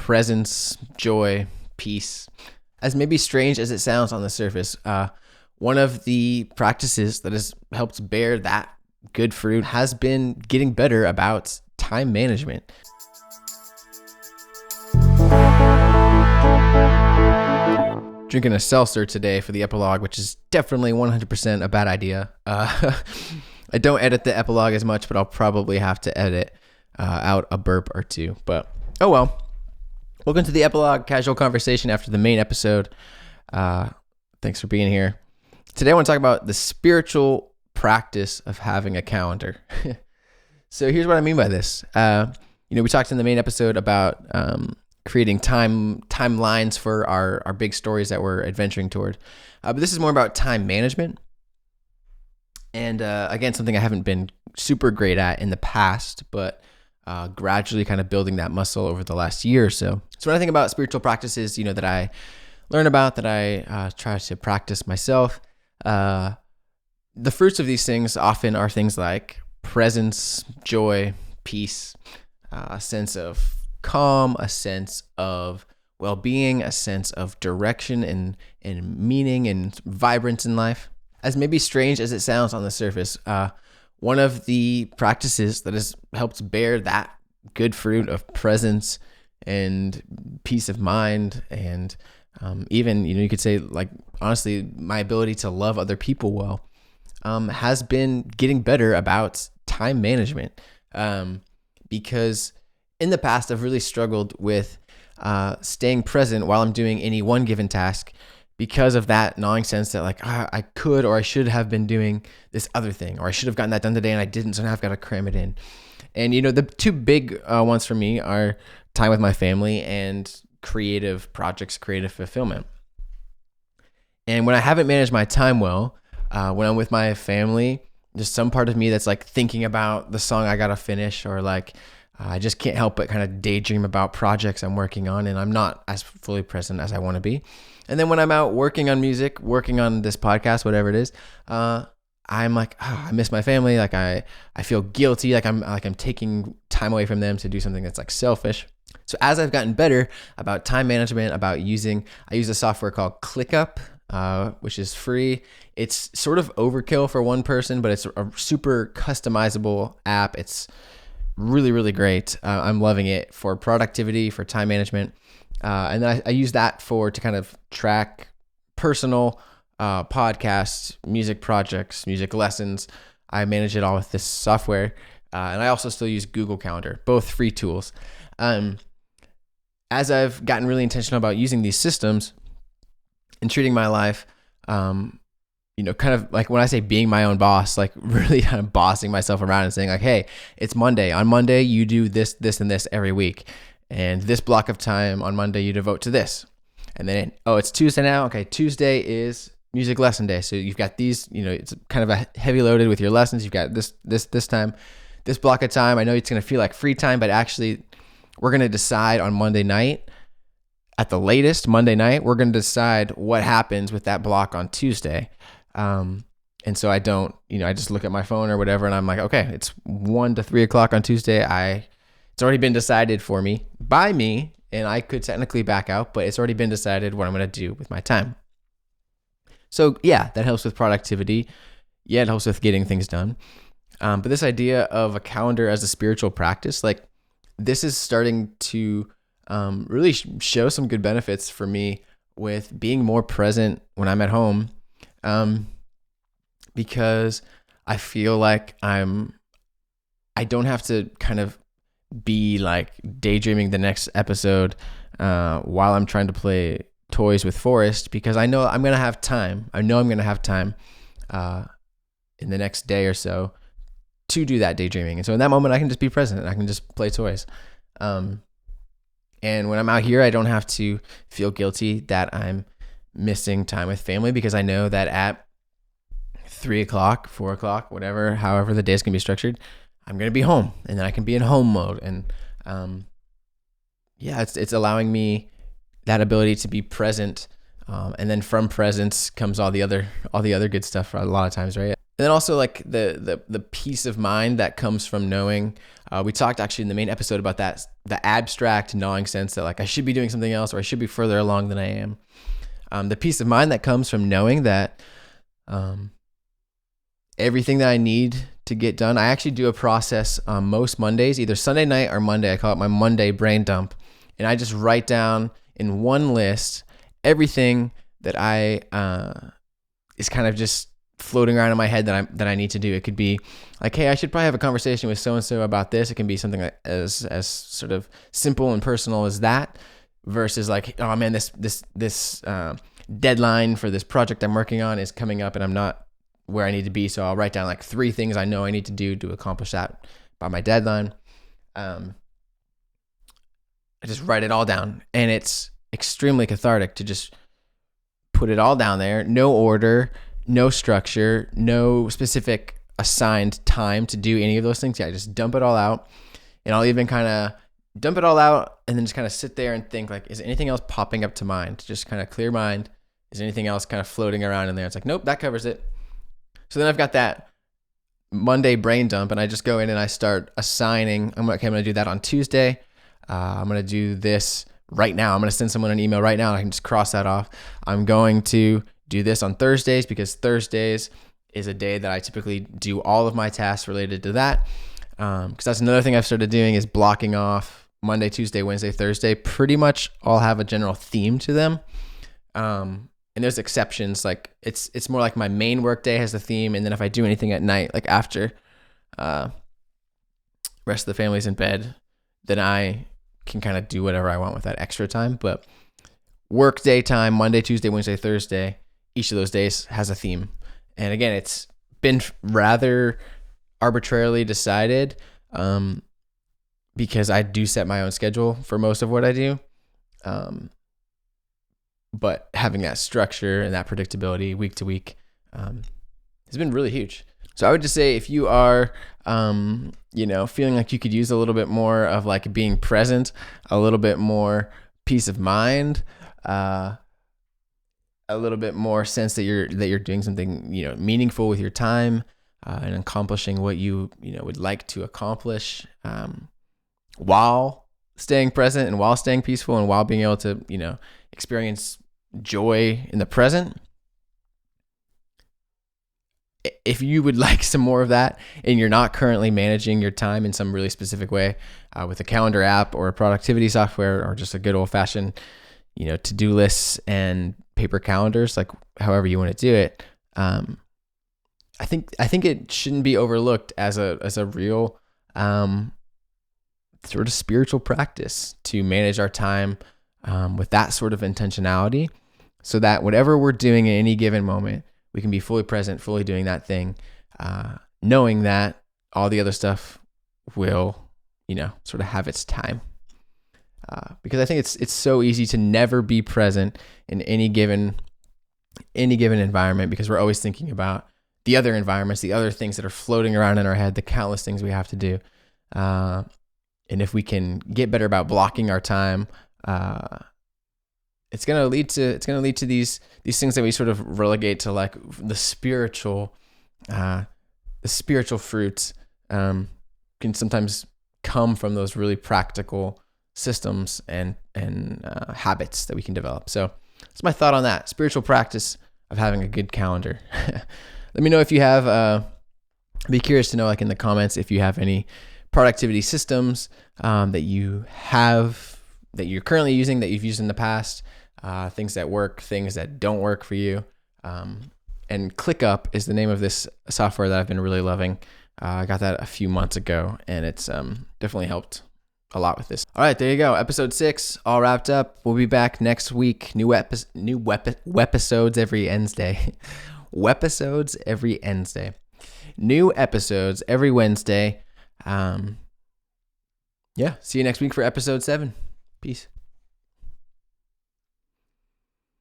presence, joy, peace. As maybe strange as it sounds on the surface, one of the practices that has helped bear that good fruit has been getting better about time management. Drinking a seltzer today for the epilogue, which is definitely 100% a bad idea. I don't edit the epilogue as much, but I'll probably have to edit out a burp or two. But oh well. Welcome to the epilogue, casual conversation after the main episode. Thanks for being here. Today I want to talk about the spiritual practice of having a calendar. So here's what I mean by this. We talked in the main episode about creating timelines for our big stories that we're adventuring toward. But this is more about time management. And again, something I haven't been super great at in the past, but gradually kind of building that muscle over the last year or so. So when I think about spiritual practices, that I learn about, that I try to practice myself, the fruits of these things often are things like presence, joy, peace, a sense of calm, a sense of well-being, a sense of direction and meaning and vibrance in life. As maybe strange as it sounds on the surface, one of the practices that has helped bear that good fruit of presence and peace of mind and even, you could say, like, honestly, my ability to love other people well has been getting better about time management. Because in the past, I've really struggled with staying present while I'm doing any one given task because of that gnawing sense that I could or I should have been doing this other thing, or I should have gotten that done today and I didn't, so now I've got to cram it in. And, the two big ones for me are time with my family and creative projects, creative fulfillment. And when I haven't managed my time well, when I'm with my family, there's some part of me that's thinking about the song I got to finish, or I just can't help but kind of daydream about projects I'm working on, and I'm not as fully present as I want to be. And then when I'm out working on music, working on this podcast, whatever it is, I'm I miss my family. I feel guilty. I'm taking time away from them to do something that's selfish. So as I've gotten better about time management, I use a software called ClickUp, which is free. It's sort of overkill for one person, but it's a super customizable app. It's really, really great. I'm loving it for productivity, for time management. And then I use that to kind of track personal podcasts, music projects, music lessons. I manage it all with this software. And I also still use Google Calendar, both free tools. As I've gotten really intentional about using these systems and treating my life, kind of when I say being my own boss, really kind of bossing myself around and saying hey, it's Monday. On Monday, you do this, this, and this every week. And this block of time on Monday, you devote to this. And then, it's Tuesday now. Okay, Tuesday is music lesson day. So you've got these, it's kind of a heavy loaded with your lessons. You've got this time, this block of time. I know it's going to feel like free time, but actually we're going to decide on Monday night, at the latest Monday night, we're going to decide what happens with that block on Tuesday. And so I don't, I just look at my phone or whatever, and I'm okay, it's 1 to 3 o'clock on Tuesday. It's already been decided for me by me, and I could technically back out, but it's already been decided what I'm going to do with my time. So yeah, that helps with productivity. Yeah, it helps with getting things done. But this idea of a calendar as a spiritual practice, this is starting to really show some good benefits for me with being more present when I'm at home, because I feel like I don't have to kind of be daydreaming the next episode while I'm trying to play toys with Forrest, because I know I'm going to have time. I know I'm going to have time in the next day or so to do that daydreaming. And so in that moment, I can just be present and I can just play toys. And when I'm out here, I don't have to feel guilty that I'm missing time with family, because I know that at 3 o'clock, 4 o'clock, however the days can be structured, I'm going to be home, and then I can be in home mode. And it's allowing me that ability to be present. And then from presence comes all the other good stuff a lot of times, right? And then also like the peace of mind that comes from knowing. We talked actually in the main episode about that, the abstract gnawing sense that like I should be doing something else or I should be further along than I am. The peace of mind that comes from knowing that everything that I need to get done. I actually do a process most Mondays, either Sunday night or Monday. I call it my Monday brain dump. And I just write down in one list everything that I is kind of just floating around in my head that I need to do. It could be like, hey, I should probably have a conversation with so-and-so about this. It can be something as sort of simple and personal as that, versus like, oh man, this deadline for this project I'm working on is coming up and I'm not where I need to be. So I'll write down like 3 things I know I need to do to accomplish that by my deadline. I just write it all down, and it's extremely cathartic to just put it all down there. No order, no structure, no specific assigned time to do any of those things. Yeah, I just dump it all out, and I'll even kind of dump it all out and then just kind of sit there and think like, is anything else popping up to mind? Just kind of clear mind. Is anything else kind of floating around in there? It's like, nope, that covers it. So then I've got that Monday brain dump, and I just go in and I start assigning. I'm going to do that on Tuesday. I'm going to do this right now. I'm going to send someone an email right now. I can just cross that off. I'm going to do this on Thursdays, because Thursdays is a day that I typically do all of my tasks related to that. Because that's another thing I've started doing, is blocking off Monday, Tuesday, Wednesday, Thursday. Pretty much all have a general theme to them. And there's exceptions. Like it's more like my main work day has a theme. And then if I do anything at night, like after rest of the family's in bed, then I can kind of do whatever I want with that extra time. But work day time, Monday, Tuesday, Wednesday, Thursday, each of those days has a theme. And again, it's been rather arbitrarily decided because I do set my own schedule for most of what I do. But having that structure and that predictability week to week has been really huge. So I would just say, if you are, feeling like you could use a little bit more of like being present, a little bit more peace of mind, a little bit more sense that you're doing something, meaningful with your time, and accomplishing what you would like to accomplish, while staying present and while staying peaceful and while being able to, experience joy in the present. If you would like some more of that, and you're not currently managing your time in some really specific way, with a calendar app or a productivity software, or just a good old fashioned, to-do lists and paper calendars, like however you want to do it, I think it shouldn't be overlooked as a real sort of spiritual practice to manage our time with that sort of intentionality, so that whatever we're doing at any given moment, we can be fully present, fully doing that thing, knowing that all the other stuff will, sort of have its time. Because I think it's so easy to never be present in any given environment, because we're always thinking about the other environments, the other things that are floating around in our head, the countless things we have to do. And if we can get better about blocking our time, it's going to lead to these things that we sort of relegate to like the spiritual fruits, can sometimes come from those really practical systems and habits that we can develop. So that's my thought on that spiritual practice of having a good calendar. Let me know if you have, be curious to know, like in the comments, if you have any productivity systems that you're currently using, that you've used in the past, things that work, things that don't work for you. And ClickUp is the name of this software that I've been really loving. I got that a few months ago, and it's definitely helped a lot with this. All right, there you go. Episode 6, all wrapped up. We'll be back next week. New episodes every Wednesday. Wepisodes every Wednesday. New episodes every Wednesday. See you next week for episode 7. Peace.